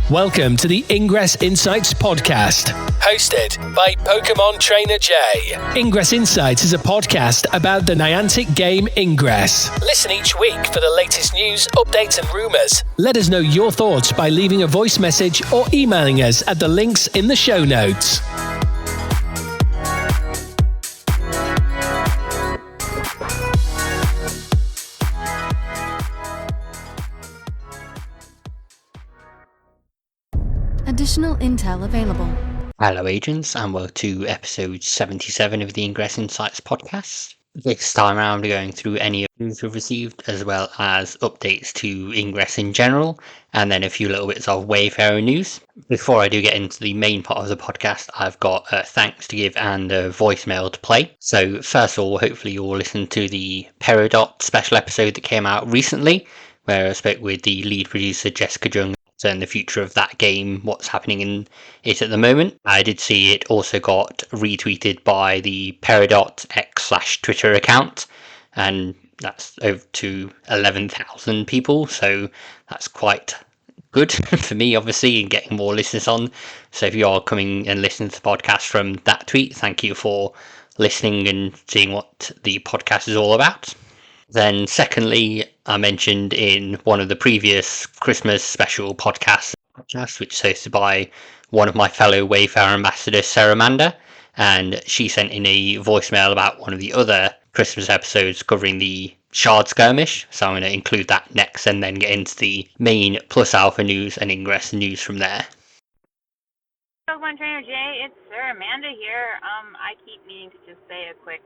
Welcome to the Ingress Insights podcast, hosted by Pokemon Trainer Jay. Ingress Insights is a podcast about the Niantic game Ingress. Listen each week for the latest news, updates and rumours. Let us know your thoughts by leaving a voice message or emailing us at the links in the show notes. Additional intel available. Hello agents, and welcome to episode 77 of the Ingress Insights podcast. This time around we're going through any news we've received, as well as updates to Ingress in general, and then a few little bits of Wayfarer news. Before I do get into the main part of the podcast, I've got thanks to give and a voicemail to play. So first of all, hopefully you'll listen to the Peridot special episode that came out recently, where I spoke with the lead producer Jessica Jung and the future of that game, what's happening in it at the moment. I did see it also got retweeted by the Peridot X/Twitter account, and that's over to 11,000 people, so that's quite good for me, obviously, and getting more listeners on. So if you are coming and listening to the podcast from that tweet, thank you for listening and seeing what the podcast is all about. Then secondly, I mentioned in one of the previous Christmas special podcasts, which is hosted by one of my fellow Wayfarer ambassadors, Saramanda, and she sent in a voicemail about one of the other Christmas episodes covering the Shard Skirmish, so I'm going to include that next and then get into the main Plus Alpha news and Ingress news from there. Pokemon Trainer Jay, it's Saramanda here. I keep meaning to just say a quick,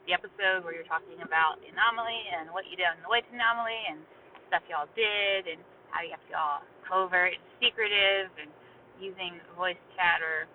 the episode where you're talking about Anomaly and what you did on the way to Anomaly and stuff y'all did and how you have to all covert and secretive and using voice chat or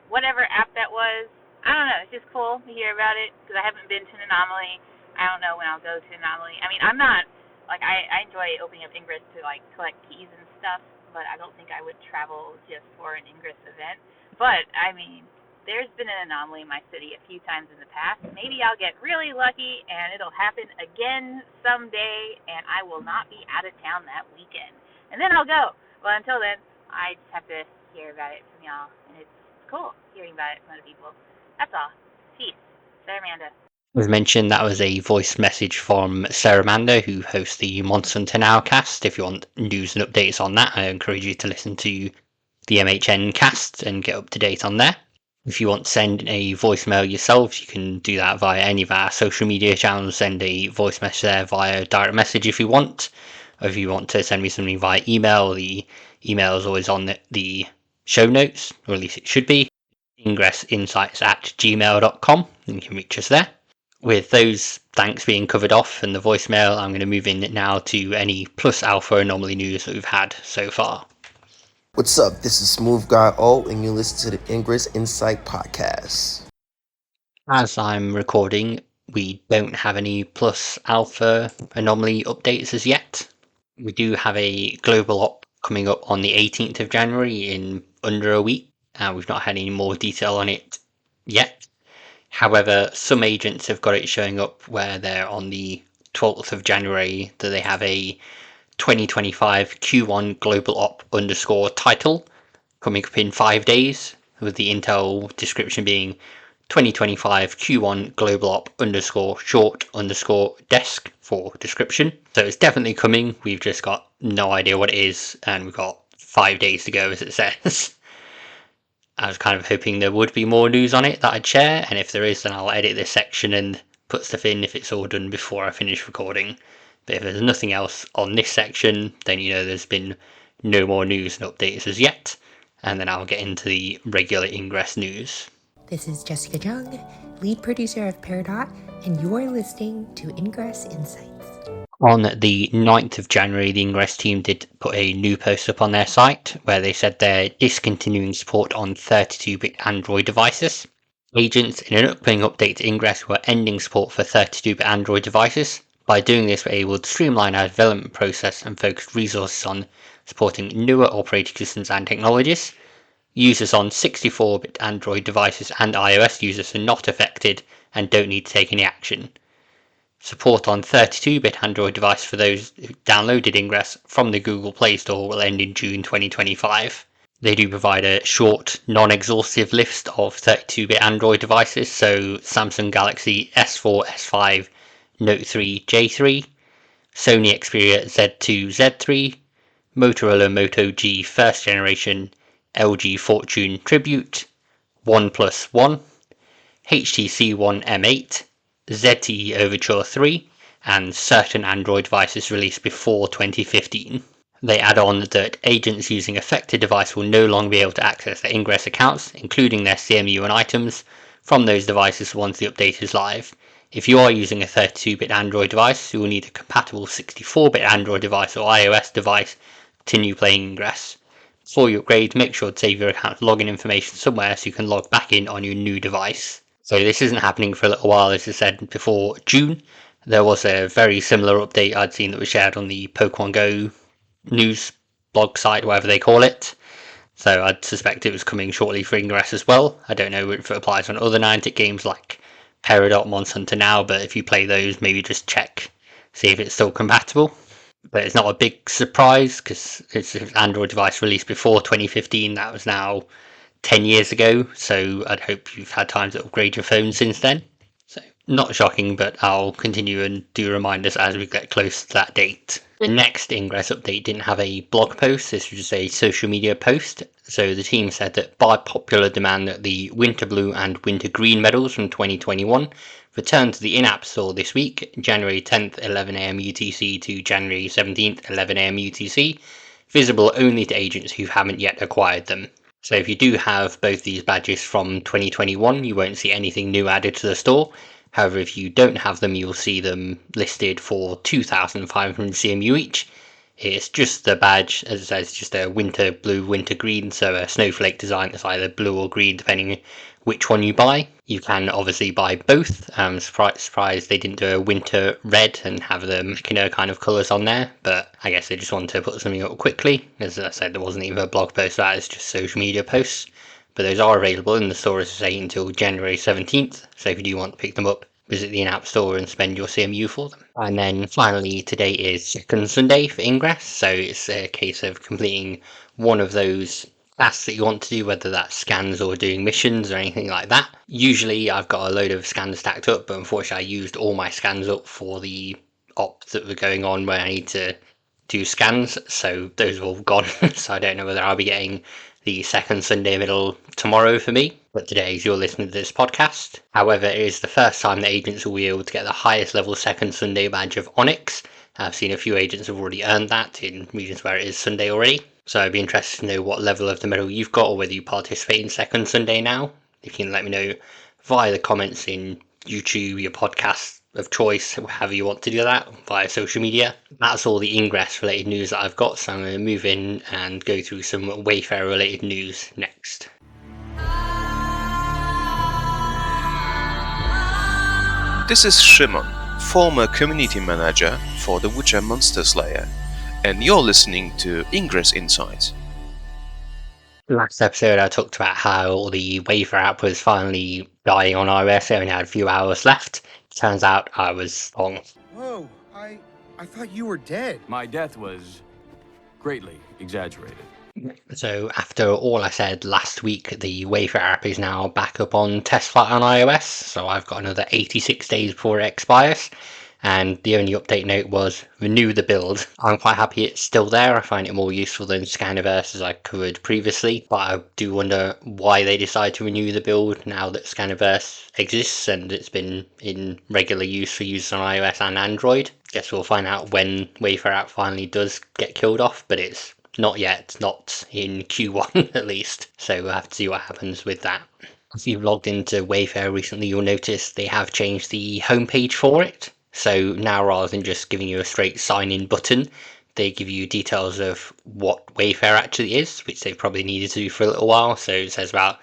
whatever app that was. I don't know, it's just cool to hear about it because I haven't been to an Anomaly. I don't know when I'll go to Anomaly. I mean, I'm not, I enjoy opening up Ingress to, collect keys and stuff, but I don't think I would travel just for an Ingress event. But, I mean, there's been an Anomaly in my city a few times in the past. Maybe I'll get really lucky and it'll happen again someday and I will not be out of town that weekend. And then I'll go. Well, until then, I just have to hear about it from y'all. And it's cool hearing about it from other people. That's all. Peace. Saramanda. As mentioned, that was a voice message from Saramanda, who hosts the Monster Hunter Now cast. If you want news and updates on that, I encourage you to listen to the MHN cast and get up to date on there. If you want to send a voicemail yourselves, you can do that via any of our social media channels. Send a voice message there via direct message if you want. Or if you want to send me something via email, the email is always on the show notes, or at least it should be, ingressinsights@gmail.com, and you can reach us there. With those thanks being covered off and the voicemail, I'm going to move in now to any Plus Alpha Anomaly news that we've had so far. What's up? This is Smooth Guy O, and you listen to the Ingress Insight podcast. As I'm recording, we don't have any Plus Alpha Anomaly updates as yet. We do have a global op coming up on the 18th of January in under a week, and we've not had any more detail on it yet. However, some agents have got it showing up where they're on the 12th of January that they have a 2025 Q1 Global Op _ title coming up in 5 days, with the intel description being 2025 Q1 Global Op _ short _ desk for description. So it's definitely coming, we've just got no idea what it is, and we've got 5 days to go as it says. I was kind of hoping there would be more news on it that I'd share, and if there is, then I'll edit this section and put stuff in if it's all done before I finish recording. But if there's nothing else on this section, then you know there's been no more news and updates as yet, and then I'll get into the regular Ingress news. This is Jessica Jung, lead producer of Peridot, and you're listening to Ingress Insights. On the 9th of January, the Ingress team did put a new post up on their site where they said they're discontinuing support on 32-bit Android devices. Agents in an upcoming update to Ingress were ending support for 32-bit Android devices. By doing this, we're able to streamline our development process and focus resources on supporting newer operating systems and technologies. Users on 64-bit Android devices and iOS users are not affected and don't need to take any action. Support on 32-bit Android device for those who downloaded Ingress from the Google Play Store will end in June 2025. They do provide a short, non-exhaustive list of 32-bit Android devices, so Samsung Galaxy S4, S5, Note 3, J3, Sony Xperia Z2, Z3, Motorola Moto G first generation, LG Fortune Tribute, OnePlus One, HTC One M8, ZTE Overture 3, and certain Android devices released before 2015. They add on that agents using affected device will no longer be able to access their Ingress accounts, including their CMU and items, from those devices once the update is live. If you are using a 32-bit Android device, you will need a compatible 64-bit Android device or iOS device to continue playing Ingress. Before you upgrade, make sure to save your account's login information somewhere so you can log back in on your new device. So this isn't happening for a little while, as I said before June. There was a very similar update I'd seen that was shared on the Pokemon Go news blog site, whatever they call it. So I'd suspect it was coming shortly for Ingress as well. I don't know if it applies on other Niantic games like Peridot, Monster Hunter Now, but if you play those, maybe just check, see if it's still compatible. But it's not a big surprise because it's an Android device released before 2015. That was now 10 years ago, so I'd hope you've had time to upgrade your phone since then. So not shocking, but I'll continue and do reminders as we get close to that date. The next Ingress update didn't have a blog post, this was just a social media post. So the team said that by popular demand that the Winter Blue and Winter Green medals from 2021 return to the in-app store this week, January 10th 11am UTC to January 17th 11am UTC, visible only to agents who haven't yet acquired them. So if you do have both these badges from 2021, you won't see anything new added to the store. However, if you don't have them, you'll see them listed for 2,500 CMU each. It's just the badge, as it says, just a winter blue, winter green, so a snowflake design that's either blue or green, depending which one you buy. You can obviously buy both. Surprised they didn't do a winter red and have the Machina kind of colours on there, but I guess they just wanted to put something up quickly. As I said, there wasn't even a blog post for that, it's just social media posts. But those are available in the store, as I say, until January 17th, so if you do want to pick them up, visit the in-app store and spend your CMU for them. And then finally, today is Second Sunday for Ingress, so it's a case of completing one of those tasks that you want to do, whether that's scans or doing missions or anything like that. Usually I've got a load of scans stacked up, but unfortunately I used all my scans up for the ops that were going on where I need to do scans, so those are all gone. So I don't know whether I'll be getting the second Sunday middle tomorrow for me, but today as you're listening to this podcast. However, it is the first time that agents will be able to get the highest level second Sunday badge of Onyx. I've seen a few agents have already earned that in regions where it is Sunday already, so I'd be interested to know what level of the medal you've got or whether you participate in second Sunday now. If you can let me know via the comments in YouTube, your podcast of choice, however you want to do that, via social media. That's all the Ingress related news that I've got, so I'm going to move in and go through some Wayfair related news next. This is Shimon, former community manager for the Witcher Monster Slayer, and you're listening to Ingress Insights. Last episode I talked about how the Wayfair app was finally dying on iOS, it only had a few hours left. Turns out I was wrong. Whoa, I thought you were dead. My death was greatly exaggerated. So after all I said last week, the Wayfair app is now back up on test flight on iOS, so I've got another 86 days before it expires. And the only update note was renew the build. I'm quite happy it's still there. I find it more useful than Scaniverse, as I covered previously, but I do wonder why they decided to renew the build now that Scaniverse exists and it's been in regular use for users on iOS and Android. Guess we'll find out when Wayfair app finally does get killed off, but it's not yet, not in Q1 at least, so we'll have to see what happens with that. If you've logged into Wayfair recently, you'll notice they have changed the homepage for it. So now rather than just giving you a straight sign-in button, they give you details of what Wayfair actually is, which they probably needed to do for a little while. So it says about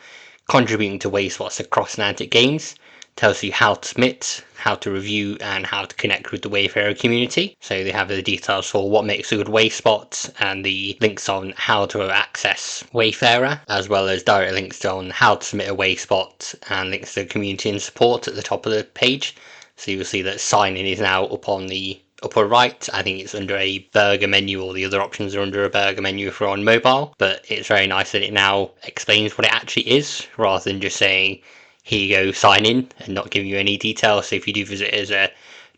contributing to Wayspots across Niantic games, tells you how to submit, how to review, and how to connect with the Wayfarer community. So they have the details for what makes a good Wayspot and the links on how to access Wayfarer, as well as direct links on how to submit a Wayspot and links to community and support at the top of the page. So you'll see that sign in is now up on the upper right. I think it's under a burger menu, or the other options are under a burger menu if you're on mobile. But it's very nice that it now explains what it actually is, rather than just saying, here you go, sign in, and not giving you any details. So if you do visit as a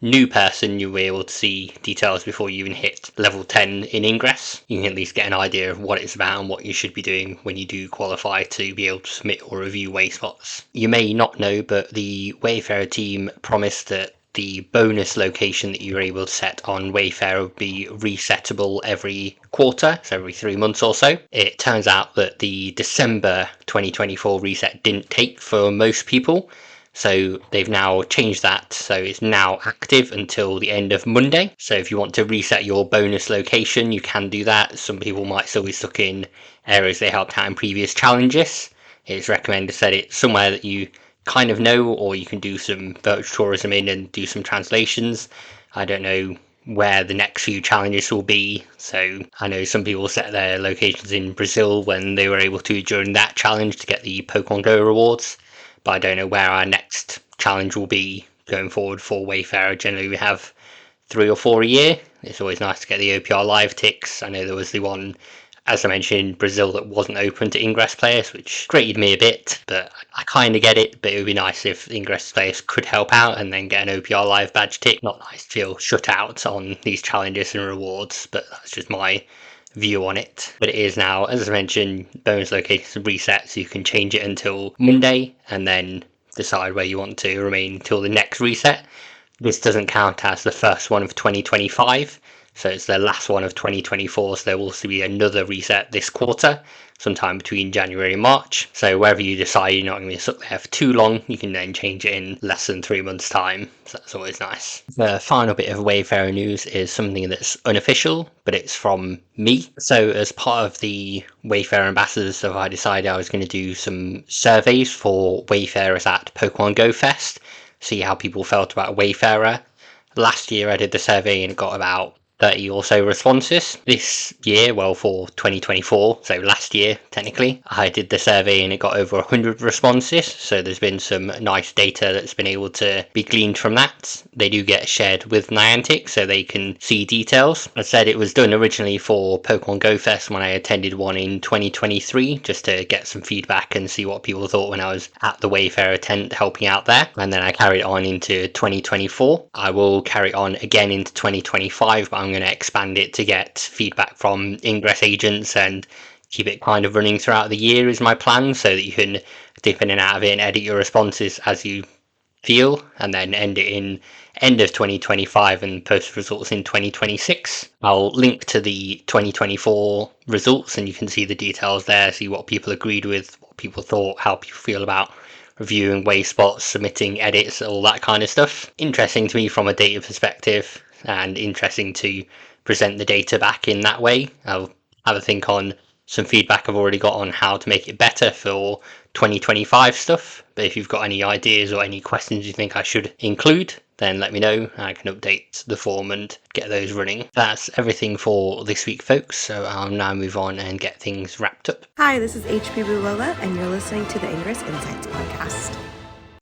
new person, you'll be able to see details before you even hit level 10 in Ingress. You can at least get an idea of what it's about and what you should be doing when you do qualify to be able to submit or review way spots. You may not know, but the Wayfarer team promised that the bonus location that you were able to set on Wayfarer would be resettable every quarter, so every 3 months or so. It turns out that the December 2024 reset didn't take for most people, so they've now changed that, so it's now active until the end of Monday. So if you want to reset your bonus location, you can do that. Some people might still be stuck in areas they helped out in previous challenges. It's recommended to set it somewhere that you kind of know, or you can do some virtual tourism in and do some translations. I don't know where the next few challenges will be, so I know some people set their locations in Brazil when they were able to during that challenge to get the Pokemon Go rewards, but I don't know where our next challenge will be going forward for Wayfarer. Generally we have 3 or 4 a year. It's always nice to get the OPR live ticks. I know there was the one, as I mentioned, in Brazil that wasn't open to Ingress players, which grated me a bit, but I kind of get it. But it would be nice if Ingress players could help out and then get an OPR live badge tick. Not nice to feel shut out on these challenges and rewards, but that's just my view on it. But it is now, as I mentioned, bonus locations reset, so you can change it until Monday and then decide where you want to remain until the next reset. This doesn't count as the first one of 2025, so it's the last one of 2024, so there will also be another reset this quarter, sometime between January and March. So wherever you decide you're not going to be stuck there for too long, you can then change it in less than 3 months' time, so that's always nice. The final bit of Wayfarer news is something that's unofficial, but it's from me. So as part of the Wayfarer ambassadors stuff, I decided I was going to do some surveys for Wayfarers at Pokemon Go Fest, see how people felt about Wayfarer. Last year I did the survey and it got about 30 or so responses. This year, well, for 2024, so last year technically, I did the survey and it got over 100 responses, so there's been some nice data that's been able to be gleaned from that. They do get shared with Niantic so they can see details. I said it was done originally for Pokemon Go Fest when I attended one in 2023, just to get some feedback and see what people thought when I was at the Wayfarer tent helping out there, and then I carried on into 2024. I will carry on again into 2025, but I'm going to expand it to get feedback from Ingress agents and keep it kind of running throughout the year is my plan, so that you can dip in and out of it and edit your responses as you feel, and then end it in end of 2025 and post results in 2026. I'll link to the 2024 results and you can see the details there, see what people agreed with, what people thought, how people feel about reviewing way spots, submitting edits, all that kind of stuff. Interesting to me from a data perspective, and interesting to present the data back in that way. I'll have a think on some feedback I've already got on how to make it better for 2025 stuff, but if you've got any ideas or any questions you think I should include, then let me know. I can update the form and get those running. That's everything for this week, folks, so I'll now move on and get things wrapped up. Hi, this is HP Bulola, and you're listening to the Ingress Insights podcast.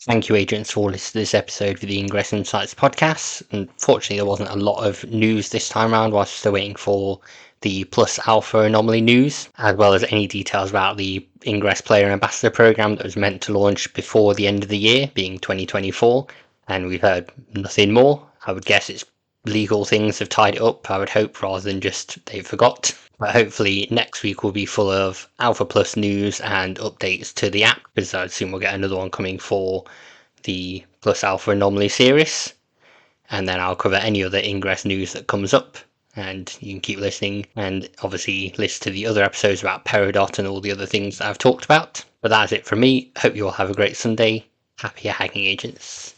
Thank you, agents, for listening to this episode of the Ingress Insights podcast. Unfortunately, there wasn't a lot of news this time around, whilst still waiting for the Plus Alpha Anomaly news, as well as any details about the Ingress Player Ambassador program that was meant to launch before the end of the year, being 2024, and we've heard nothing more. I would guess it's legal things have tied it up, I would hope, rather than just they forgot. But hopefully next week will be full of Alpha Plus news and updates to the app, because I assume we'll get another one coming for the Plus Alpha Anomaly series, and then I'll cover any other Ingress news that comes up, and you can keep listening and obviously listen to the other episodes about Peridot and all the other things that I've talked about. But that's it from me. Hope you all have a great Sunday. Happy hacking, agents.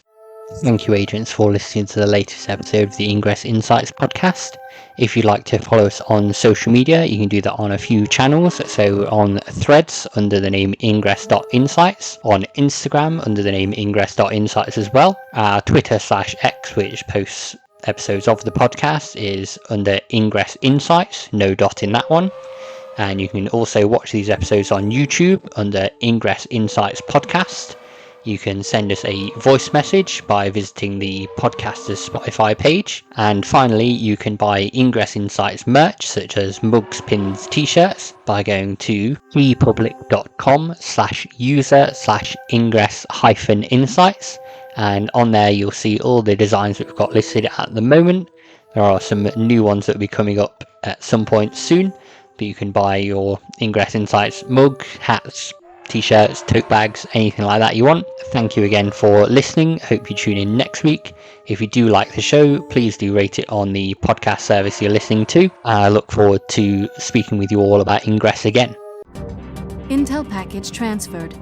Thank you, agents, for listening to the latest episode of the Ingress Insights podcast. If you'd like to follow us on social media, you can do that on a few channels. So on Threads under the name ingress.insights, on Instagram under the name ingress.insights as well. Twitter/X, which posts episodes of the podcast, is under Ingress Insights, no dot in that one. And you can also watch these episodes on YouTube under Ingress Insights podcast. You can send us a voice message by visiting the podcaster's Spotify page. And finally, you can buy Ingress Insights merch, such as mugs, pins, t-shirts, by going to freepublic.com/user/ingress-insights. And on there, you'll see all the designs that we've got listed at the moment. There are some new ones that will be coming up at some point soon, but you can buy your Ingress Insights mug, hats, t-shirts, tote bags, anything like that you want. Thank you again for listening. Hope you tune in next week. If you do like the show, please do rate it on the podcast service you're listening to. I look forward to speaking with you all about Ingress again. Intel package transferred.